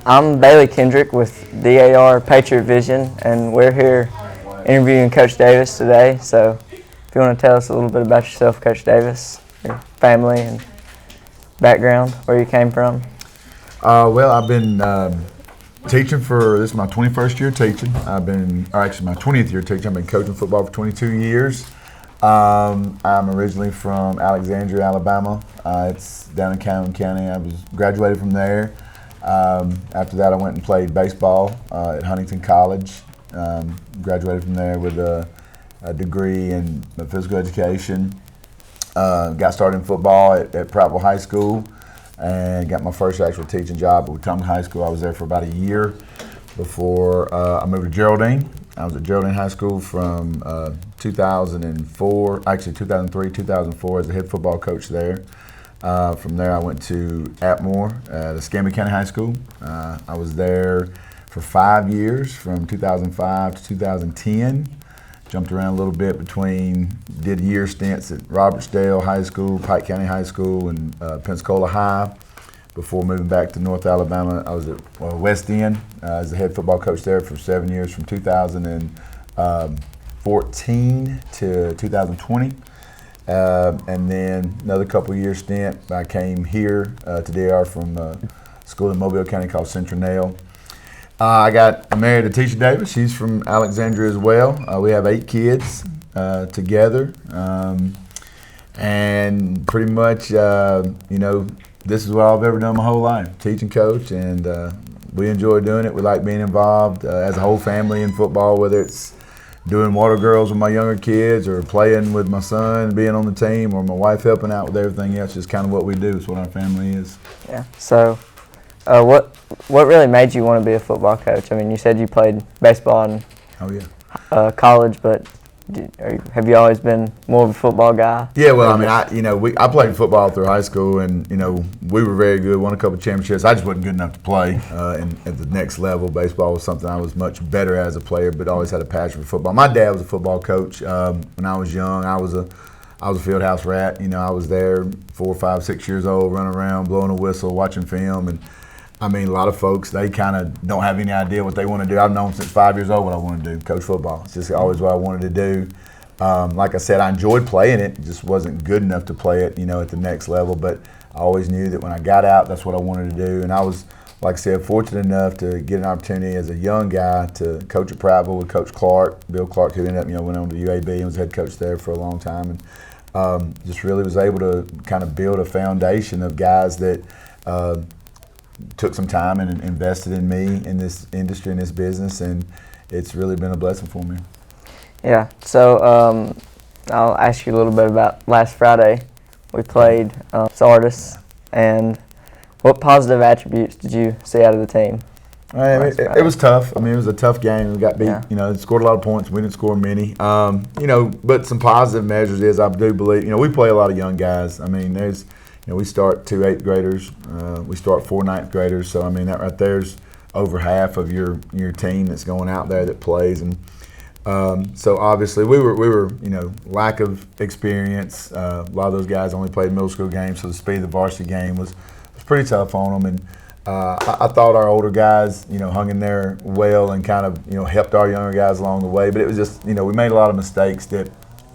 I'm Bailey Kendrick with DAR Patriot Vision, and we're here interviewing Coach Davis today. So if you want to tell us a little bit about yourself, Coach Davis, your family and background, where you came from. Well, I've been teaching this is my 21st year teaching. My 20th year teaching. I've been coaching football for 22 years. I'm originally from Alexandria, Alabama. It's down in Calhoun County. I graduated from there. After that, I went and played baseball at Huntington College. Graduated from there with a degree in physical education. Got started in football at Prattville High School and got my first actual teaching job at Wetumpka High School. I was there for about a year before I moved to Geraldine. I was at Geraldine High School from 2003, 2004 as a head football coach there. From there I went to Atmore at Escambia County High School. I was there for 5 years from 2005 to 2010. Jumped around a little bit did year stints at Robertsdale High School, Pike County High School, and Pensacola High. Before moving back to North Alabama, I was at West End as the head football coach there for 7 years, from 2014 to 2020. And then another couple year stint, I came here to DR from a school in Mobile County called Central. I got married to Tisha Davis. She's from Alexandria as well. We have 8 kids together. And pretty much, this is what I've ever done my whole life, teach and coach, and we enjoy doing it. We like being involved as a whole family in football, whether it's doing water girls with my younger kids or playing with my son, being on the team, or my wife helping out with everything else. Just kind of what we do. It's what our family is. Yeah. So what really made you want to be a football coach? I mean, you said you played baseball in college, but have you always been more of a football guy? Yeah, well, I mean, I played football through high school, and we were very good. Won a couple championships. I just wasn't good enough to play at the next level. Baseball was something I was much better as a player, but always had a passion for football. My dad was a football coach. When I was young, I was a field house rat. I was there 4, 5, 6 years old, running around, blowing a whistle, watching film, and I mean, a lot of folks, they kind of don't have any idea what they want to do. I've known since 5 years old what I want to do, coach football. It's just always what I wanted to do. Like I said, I enjoyed playing it. Just wasn't good enough to play it, at the next level. But I always knew that when I got out, that's what I wanted to do. And I was, like I said, fortunate enough to get an opportunity as a young guy to coach at Prattville with Coach Clark, Bill Clark, who ended up, went on to UAB and was head coach there for a long time. And just really was able to kind of build a foundation of guys that took some time and invested in me in this industry, in this business, and it's really been a blessing for me. Yeah, so I'll ask you a little bit about last Friday. We played Sardis, and what positive attributes did you see out of the team? It was tough. I mean, it was a tough game. We got beat. Yeah. Scored a lot of points. We didn't score many. But some positive measures is I do believe. We play a lot of young guys. I mean, we start 2 8th graders. We start 4 9th graders. So, I mean, that right there's over half of your team that's going out there that plays. And so, obviously, we were lack of experience. A lot of those guys only played middle school games, so the speed of the varsity game was pretty tough on them. And I thought our older guys, hung in there well and kind of, helped our younger guys along the way. But it was just, we made a lot of mistakes that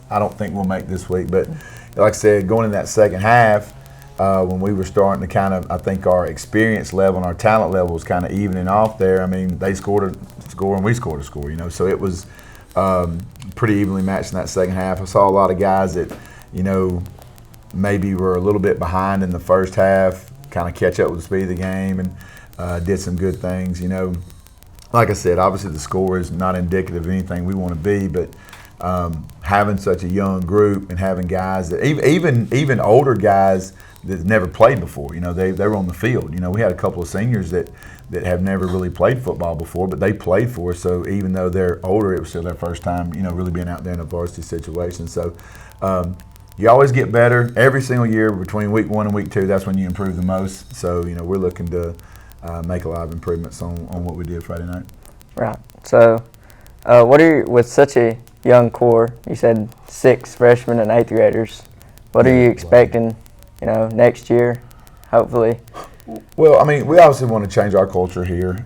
I don't think we'll make this week. But like I said, going in that second half, when we were starting to kind of, I think our experience level and our talent level was kind of evening off there. I mean, they scored a score and we scored a score, so it was pretty evenly matched in that second half. I saw a lot of guys that, maybe were a little bit behind in the first half, kind of catch up with the speed of the game and did some good things, Like I said, obviously the score is not indicative of anything we want to be, but having such a young group and having guys that even older guys that never played before, they were on the field. We had a couple of seniors that have never really played football before, but they played for us. So even though they're older, it was still their first time, really being out there in a varsity situation. So you always get better every single year between week 1 and week 2. That's when you improve the most. So we're looking to make a lot of improvements on what we did Friday night. Right. So with such a young core, you said 6 freshmen and 8th graders. What are you expecting? Next year, hopefully. Well, I mean, we obviously want to change our culture here.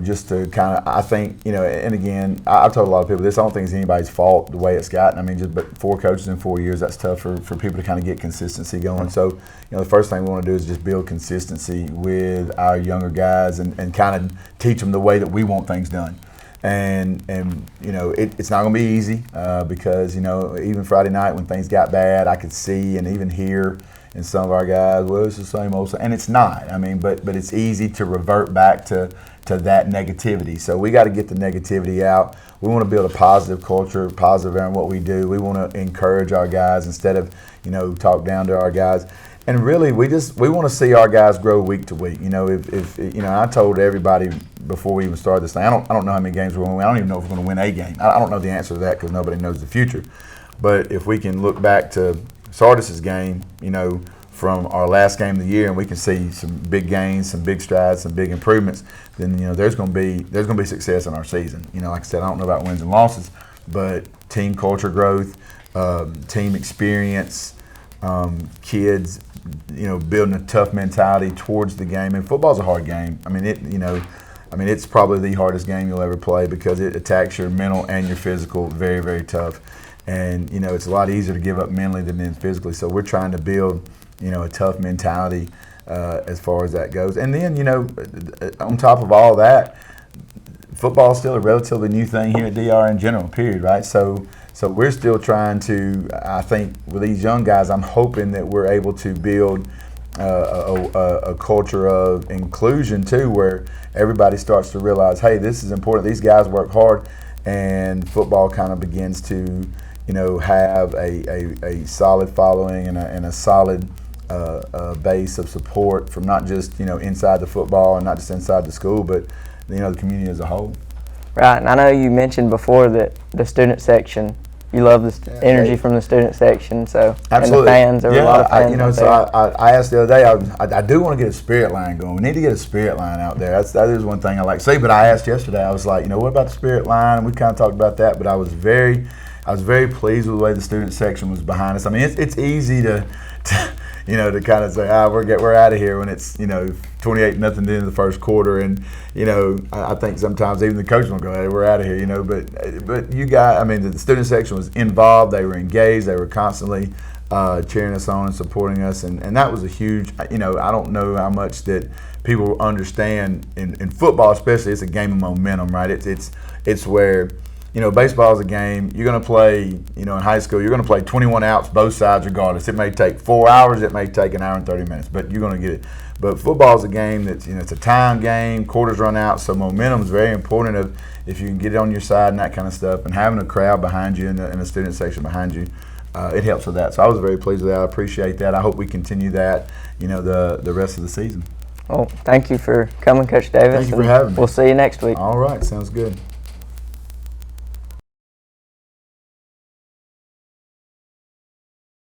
Just to kind of, I think, and again, I've told a lot of people this. I don't think it's anybody's fault the way it's gotten. I mean, but 4 coaches in 4 years, that's tough for people to kind of get consistency going. So, the first thing we want to do is just build consistency with our younger guys and kind of teach them the way that we want things done. And it's not going to be easy because, even Friday night when things got bad, I could see and even hear in some of our guys, well, it's the same old, and it's not. I mean, but it's easy to revert back to that negativity. So we got to get the negativity out. We want to build a positive culture, positive around what we do. We want to encourage our guys instead of, talk down to our guys. And really, we want to see our guys grow week to week. If I told everybody before we even started this thing, I don't know how many games we're going to win. I don't even know if we're going to win a game. I don't know the answer to that because nobody knows the future. But if we can look back to Sardis's game, from our last game of the year, and we can see some big gains, some big strides, some big improvements, then there's going to be success in our season. Like I said, I don't know about wins and losses, but team culture growth, team experience, kids, building a tough mentality towards the game. And football's a hard game. I mean, it's probably the hardest game you'll ever play because it attacks your mental and your physical very, very tough. And, it's a lot easier to give up mentally than it is physically. So we're trying to build, a tough mentality as far as that goes. And then, on top of all that, football is still a relatively new thing here at DR in general, period, right? So we're still trying to, I think, with these young guys, I'm hoping that we're able to build a culture of inclusion, too, where everybody starts to realize, hey, this is important. These guys work hard, and football kind of begins to have a solid following and a solid base of support from not just inside the football and not just inside the school, but the community as a whole. Right, and I know you mentioned before that the student section, you love the energy from the student section, so absolutely. And the fans, there were a lot of fans. I asked the other day. I do want to get a spirit line going. We need to get a spirit line out there. That is one thing I like to say. But I asked yesterday. I was like, what about the spirit line? And we kind of talked about that. But I was very pleased with the way the student section was behind us. I mean, it's easy to kind of say, we're out of here when it's 28-0 in the first quarter, and I think sometimes even the coach will go, hey, we're out of here, But you guys, I mean, the student section was involved. They were engaged. They were constantly cheering us on and supporting us, and that was a huge. I don't know how much that people understand in football, especially. It's a game of momentum, right? It's where. Baseball is a game. You're going to play, in high school, you're going to play 21 outs both sides regardless. It may take 4 hours. It may take an hour and 30 minutes, but you're going to get it. But football is a game that's, it's a time game. Quarters run out, so momentum is very important if you can get it on your side and that kind of stuff. And having a crowd behind you and a student section behind you, it helps with that. So I was very pleased with that. I appreciate that. I hope we continue that, the rest of the season. Well, thank you for coming, Coach Davis. Thank you for having me. We'll see you next week. All right, sounds good.